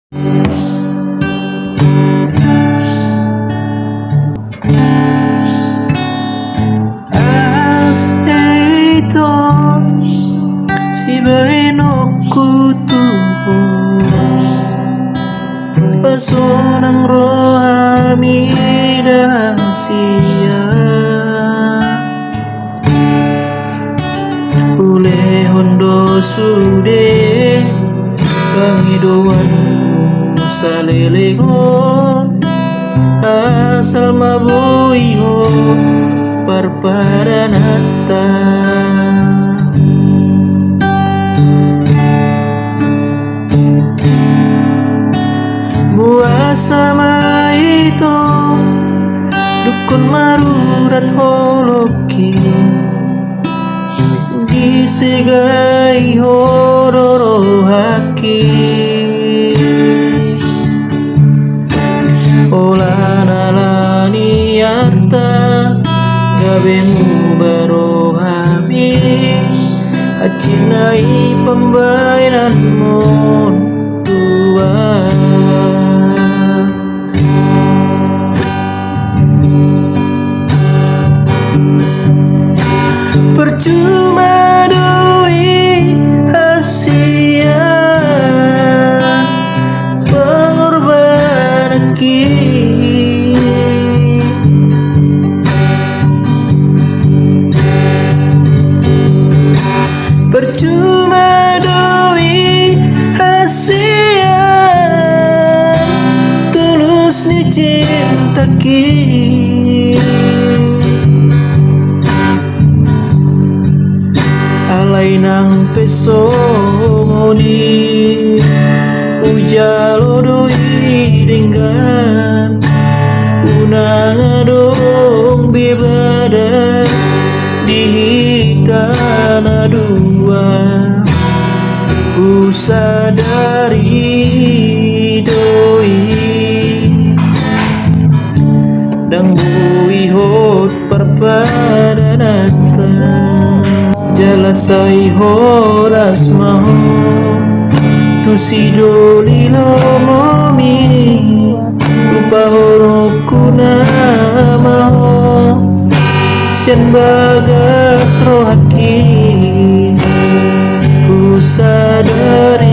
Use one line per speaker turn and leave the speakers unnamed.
Ito si Bainoku tuho Pesonang rohani dahasia Ule hondo sude Pangidoan salelegon Asal mabuiho Parparanata Buah sama itu Dukun marurat holoki Disegai hororo haki Olanalani arta Gabemu barohami Acinai pembaianmu tua Percuma doi hasia pengorbanan Percuma doi hasia tulus ni cinta Alay nang pesoni Ujalo doi dengan Unang adong bibada Di tanah dua Ku sadari doi Dang bui hot perpadanata Jalasai horas maho Tu si doli lomomi Lupa horoku namaho Sian bagas rohaki Ku sadari